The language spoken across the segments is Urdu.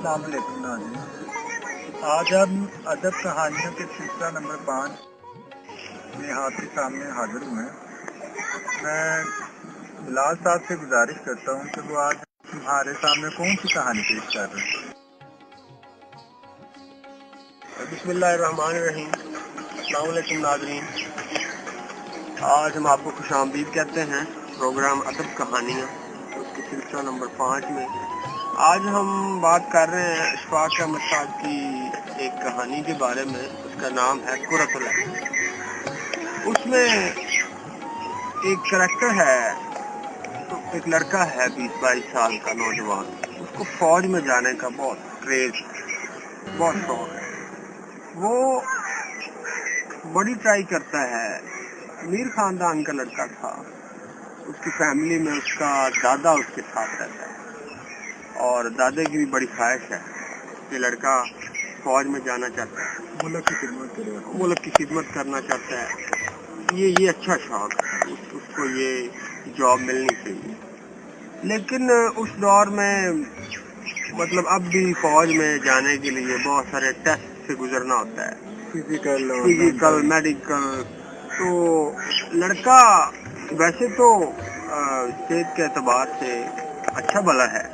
السلام علیکم ناظرین، آج ہم ادب کہانیوں کے سلسلہ نمبر 5 میں آپ کے سامنے حاضر ہوئے ہیں۔ میں بلال صاحب سے گزارش کرتا ہوں کہ وہ آج ہمارے سامنے کون سی کہانی پیش کر رہے ہیں۔ بسم اللہ الرحمن الرحیم۔ السلام علیکم ناظرین، آج ہم آپ کو خوش آمدید کہتے ہیں پروگرام ادب کہانیاں اس کے سلسلہ نمبر 5 میں۔ آج ہم بات کر رہے ہیں اشفاق احمد صاحب کی ایک کہانی کے بارے میں، اس کا نام ہے کرۃ العین۔ اس میں ایک کریکٹر ہے، ایک لڑکا ہے 20-22 سال کا نوجوان، اس کو فوج میں جانے کا بہت کریز، بہت شوق ہے۔ وہ بڑی ٹرائی کرتا ہے، امیر خاندان کا لڑکا تھا، اس کی فیملی میں اس کا دادا اس کے ساتھ رہتا ہے اور دادے کی بھی بڑی خواہش ہے کہ لڑکا فوج میں جانا چاہتا ہے، ملک کی خدمت کرنا چاہتا ہے، یہ اچھا شوق ہے، اس کو یہ جاب ملنی چاہیے۔ لیکن اس دور میں مطلب اب بھی فوج میں جانے کے لیے بہت سارے ٹیسٹ سے گزرنا ہوتا ہے، فزیکل، میڈیکل۔ تو لڑکا ویسے تو صحت کے اعتبار سے اچھا بھلا ہے،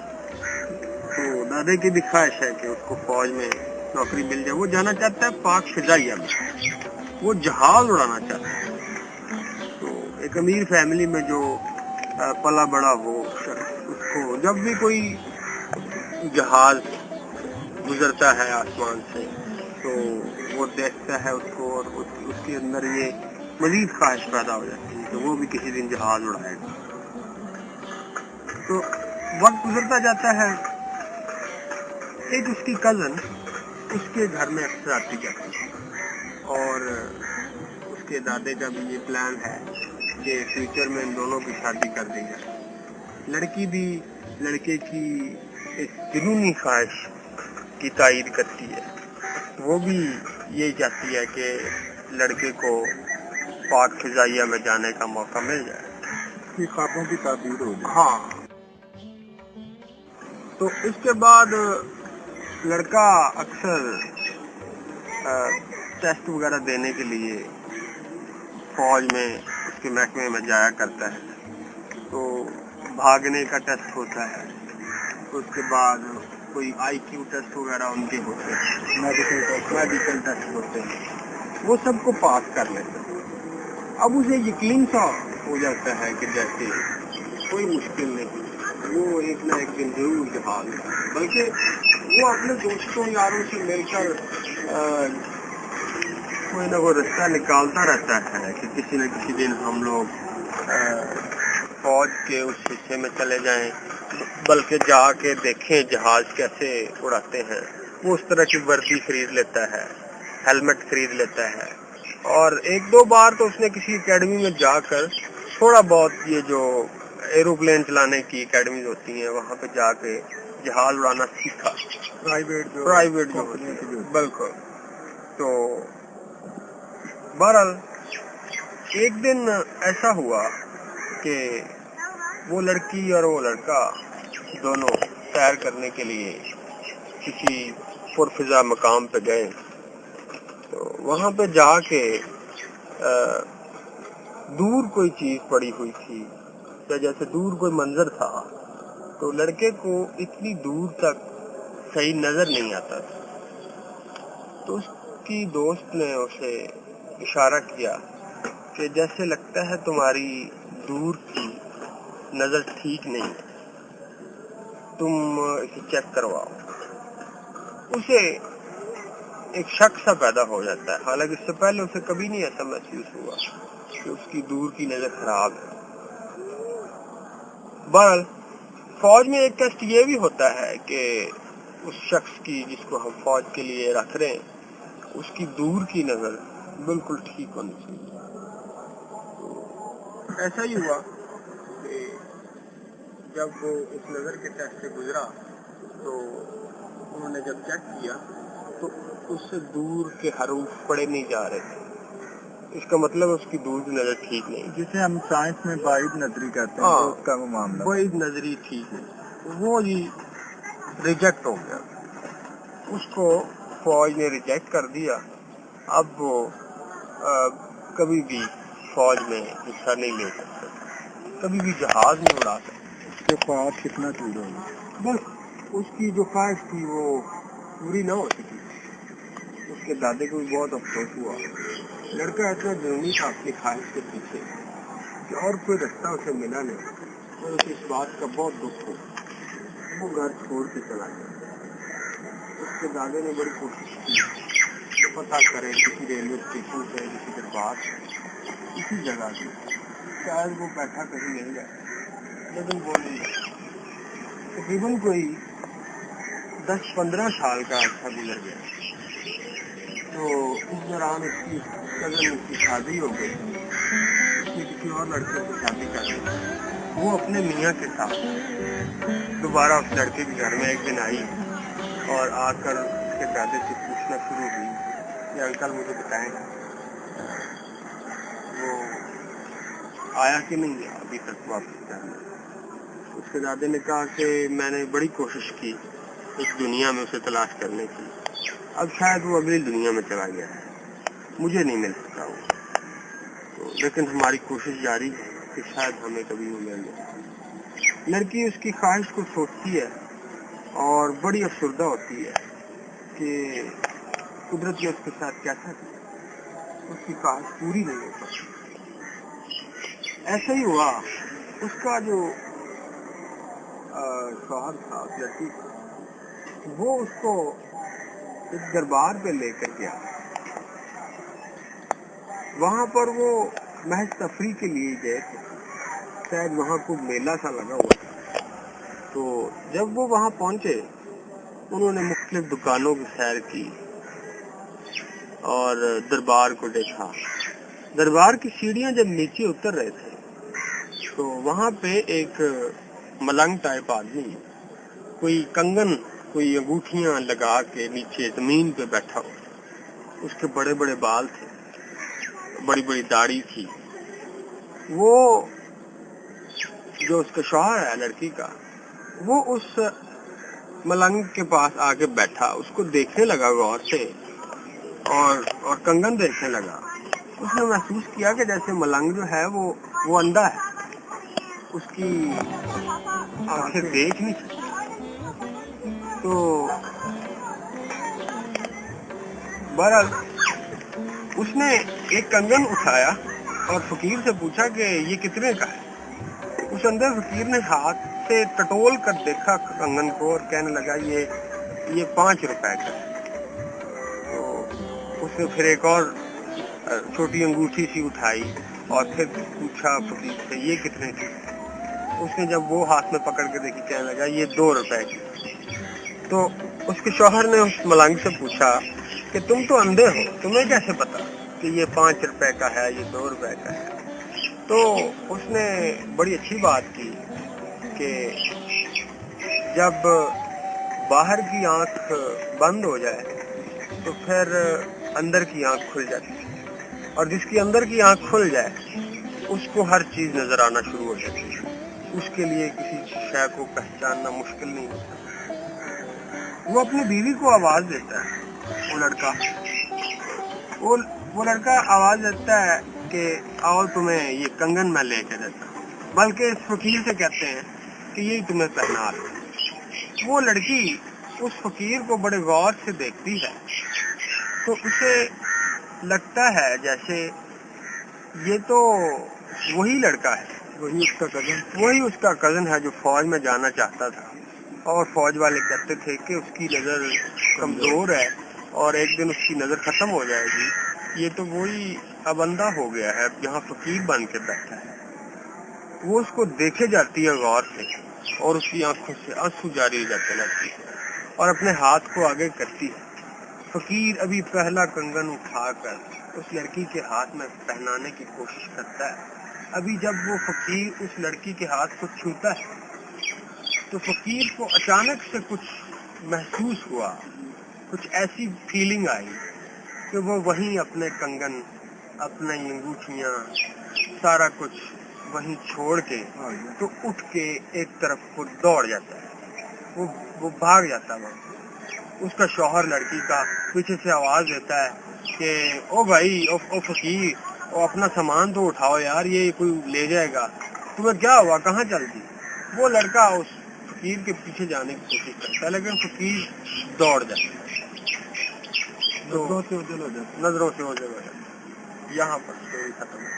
تو دادے کی بھی خواہش ہے کہ اس کو فوج میں نوکری مل جائے۔ وہ جانا چاہتا ہے پاک فضائیہ میں، وہ جہاز اڑانا چاہتا ہے۔ تو ایک امیر فیملی میں جو پلا بڑا ہو شخص، اس کو جب بھی کوئی جہاز گزرتا ہے آسمان سے تو وہ دیکھتا ہے اس کو، اور اس کے اندر یہ مزید خواہش پیدا ہو جاتی ہے کہ وہ بھی کسی دن جہاز اڑائے گا۔ تو وقت گزرتا جاتا ہے، ایک اس کی کزن اس کے گھر میں اکثر آتی جاتی ہے، اور اس کے دادے کا بھی یہ پلان ہے کہ فیوچر میں ان دونوں کی شادی کر دی جائے۔ لڑکی بھی لڑکے کی ایک جنونی خواہش کی تائید کرتی ہے، وہ بھی یہی چاہتی ہے کہ لڑکے کو پاک فضائیہ میں جانے کا موقع مل جائے، خوابوں کی تعبیر ہو جائے۔ ہاں۔ تو اس کے بعد لڑکا اکثر ٹیسٹ وغیرہ دینے کے لیے فوج میں اس کے محکمے میں جایا کرتا ہے۔ تو بھاگنے کا ٹیسٹ ہوتا ہے، اس کے بعد کوئی آئی کیو ٹیسٹ وغیرہ ان کے ہوتے ہیں، میڈیکل ٹیسٹ ہوتے ہیں، وہ سب کو پاس کر لیتے ہیں۔ اب اسے یقین سا ہو جاتا ہے کہ جیسے کوئی مشکل نہیں، وہ ایک نہ ایک دن ضرور جہاز ہے، بلکہ وہ اپنے دوستوں یاروں سے مل کر کوئی نہ کوئی رستہ نکالتا رہتا ہے کہ کسی نہ کسی دن ہم لوگ فوج کے اس حصے میں چلے جائیں، بلکہ جا کے دیکھیں جہاز کیسے اڑاتے ہیں۔ وہ اس طرح کی وردی خرید لیتا ہے، ہیلمٹ خرید لیتا ہے، اور ایک دو بار تو اس نے کسی اکیڈمی میں جا کر تھوڑا بہت یہ جو ایروپلین چلانے کی اکیڈمیز ہوتی ہیں وہاں پہ جا کے جہاز اڑانا سیکھا، پرائیویٹ جو ہوتی ہے، بالکل۔ تو بہرحال ایک دن ایسا ہوا کہ وہ لڑکی اور وہ لڑکا دونوں سیر کرنے کے لیے کسی پرفضا مقام پہ گئے۔ تو وہاں پہ جا کے دور کوئی چیز پڑی ہوئی تھی، جیسے دور کوئی منظر تھا، تو لڑکے کو اتنی دور تک صحیح نظر نہیں آتا تھا، تو اس کی دوست نے اسے اشارہ کیا کہ جیسے لگتا ہے تمہاری دور کی نظر ٹھیک نہیں، تم اسے چیک کرواؤ۔ اسے ایک شک سا پیدا ہو جاتا ہے، حالانکہ اس سے پہلے اسے کبھی نہیں ایسا محسوس ہوا کہ اس کی دور کی نظر خراب ہے۔ بہرحال فوج میں ایک ٹیسٹ یہ بھی ہوتا ہے کہ اس شخص کی جس کو ہم فوج کے لیے رکھ رہے ہیں اس کی دور کی نظر بالکل ٹھیک ہونی چاہیے۔ ایسا ہی ہوا کہ جب وہ اس نظر کے ٹیسٹ سے گزرا تو انہوں نے جب چیک کیا تو اس سے دور کے حروف پڑے نہیں جا رہے تھے۔ اس کا مطلب اس کی دور کی نظر ٹھیک نہیں، جسے ہم سائنس میں بعید نظری کہتے ہیں، تو اس کا وہ معاملہ بعید نظری ٹھیک نہیں، وہ جی ریجیکٹ ہو گیا، اس کو فوج نے ریجیکٹ کر دیا۔ اب وہ کبھی بھی فوج میں حصہ نہیں لے سکتے، کبھی بھی جہاز نہیں اڑا سکتے۔ اس کے خواب کتنا دور ہوگا؟ بس اس کی جو خواہش تھی وہ پوری نہ ہو سکی۔ اس کے دادے کو بھی بہت افسوس ہوا، لڑکا اتنا ضروری تھا اپنی خواہش کے پیچھے کہ اور کوئی رستہ اسے ملا نہیں، اور اسے اس بات کا بہت دکھ ہوا، وہ گھر چھوڑ کے چلا گیا۔ اس کے دادے نے بڑی کوشش کی کہ پتہ کرے کسی ریلوے اسٹیشن سے، کسی دربار سے، کسی جگہ سے، شاید وہ بیٹھا کہیں مل جائے، لیکن وہ نہیں۔ تقریباً کوئی 10-15 سال کا عرصہ گزر گیا، تو اس دوران اس کی کزن کی شادی ہو گئی، اس نے کسی اور لڑکے سے شادی کر لی۔ وہ اپنے میاں کے ساتھ دوبارہ اس لڑکے کے گھر میں ایک دن آئی اور آ کر اس کے دادے سے پوچھنا شروع ہوئی کہ انکل مجھے بتائیں وہ آیا کہ نہیں ہے ابھی تک واپس کرنے۔ اس کے دادے نے کہا کہ میں نے بڑی کوشش کی اس دنیا میں اسے تلاش کرنے کی، اب شاید وہ اگلی دنیا میں چلا گیا ہے، مجھے نہیں مل سکا وہ، لیکن ہماری کوشش جاری ہے کہ شاید ہمیں کبھی وہ مل جائے۔ لڑکی اس کی خواہش کو سوچتی ہے اور بڑی افسردہ ہوتی ہے کہ قدرت نے اس کے ساتھ کیسا کیا، اس کی خواہش پوری نہیں ہو سکتی۔ ایسا ہی ہوا، اس کا جو شوہر تھا اس لڑکی کا، وہ اس کو ایک دربار پہ لے کر گیا۔ وہاں پر وہ محض تفریح کے لیے گئے تھے، شاید وہاں کو میلہ سا لگا ہوا تھا۔ تو جب وہ وہاں پہنچے انہوں نے مختلف دکانوں کی سیر کی اور دربار کو دیکھا۔ دربار کی سیڑھیاں جب نیچے اتر رہے تھے تو وہاں پہ ایک ملنگ ٹائپ آدمی کوئی کنگن، کوئی انگوٹھیاں لگا کے نیچے زمین پہ بیٹھا ہوا، اس کے بڑے بڑے بال تھے، بڑی بڑی داڑھی تھی۔ وہ جو اس کا شوہر ہے لڑکی کا، وہ اس ملنگ کے پاس آ کے بیٹھا، اس کو دیکھنے لگا غور سے اور کنگن دیکھنے لگا۔ اس نے محسوس کیا کہ جیسے ملنگ جو ہے وہ اندھا ہے، اس کی آنکھیں دیکھ نہیں سکتی۔ تو بہرحال اس نے ایک کنگن اٹھایا اور فقیر سے پوچھا کہ یہ کتنے کا ہے۔ اس اندر فقیر نے ہاتھ سے ٹٹول کر دیکھا کنگن کو اور کہنے لگا یہ 5 روپے کا ہے۔ تو اس نے پھر ایک اور چھوٹی انگوٹھی سی اٹھائی اور پھر پوچھا فقیر سے یہ کتنے کی؟ اس نے جب وہ ہاتھ میں پکڑ کے دیکھی کہنے لگا یہ 2 روپے کی۔ تو اس کے شوہر نے اس ملنگ سے پوچھا کہ تم تو اندھے ہو، تمہیں کیسے پتا کہ یہ 5 روپے کا ہے یہ 2 روپے کا ہے؟ تو اس نے بڑی اچھی بات کی کہ جب باہر کی آنکھ بند ہو جائے تو پھر اندر کی آنکھ کھل جاتی ہے، اور جس کی اندر کی آنکھ کھل جائے اس کو ہر چیز نظر آنا شروع ہو جاتی ہے، اس کے لیے کسی شے کو پہچاننا مشکل نہیں ہوتا۔ وہ اپنی بیوی کو آواز دیتا ہے، وہ لڑکا آواز دیتا ہے کہ آؤ تمہیں یہ کنگن میں لے کے دیتا ہوں، بلکہ اس فقیر سے کہتے ہیں کہ یہی تمہیں پہنا دے۔ وہ لڑکی اس فقیر کو بڑے غور سے دیکھتی ہے تو اسے لگتا ہے جیسے یہ تو وہی لڑکا ہے، وہی اس کا کزن ہے جو فوج میں جانا چاہتا تھا، اور فوج والے کہتے تھے کہ اس کی نظر کمزور ہے اور ایک دن اس کی نظر ختم ہو جائے گی، یہ تو وہی اب اندھا ہو گیا ہے، یہاں فقیر بن کے بیٹھا ہے۔ وہ اس کو دیکھے جاتی ہے غور سے اور اس کی آنکھوں سے آنسو جاری ہو جاتے لگتی ہے اور اپنے ہاتھ کو آگے کرتی ہے۔ فقیر ابھی پہلا کنگن اٹھا کر اس لڑکی کے ہاتھ میں پہنانے کی کوشش کرتا ہے۔ ابھی جب وہ فقیر اس لڑکی کے ہاتھ کو چھوتا ہے تو فقیر کو اچانک سے کچھ محسوس ہوا، کچھ ایسی فیلنگ آئی کہ وہ وہیں اپنے کنگن، اپنے انگوٹھیاں، سارا کچھ وہیں چھوڑ کے تو اٹھ کے ایک طرف کو دوڑ جاتا ہے، وہ بھاگ جاتا ہے۔ اس کا شوہر لڑکی کا پیچھے سے آواز دیتا ہے کہ او بھائی، او فقیر، او اپنا سامان تو اٹھاؤ یار، یہ کوئی لے جائے گا، تمہیں کیا ہوا، کہاں چل دی؟ وہ لڑکا اس فقیر کے پیچھے جانے کی کوشش کرتا ہے لیکن فقیر دوڑ جاتا ہے، نظروں سے اوجھل ہو جاتا ہے۔ یہاں پر سٹوری ختم ہے۔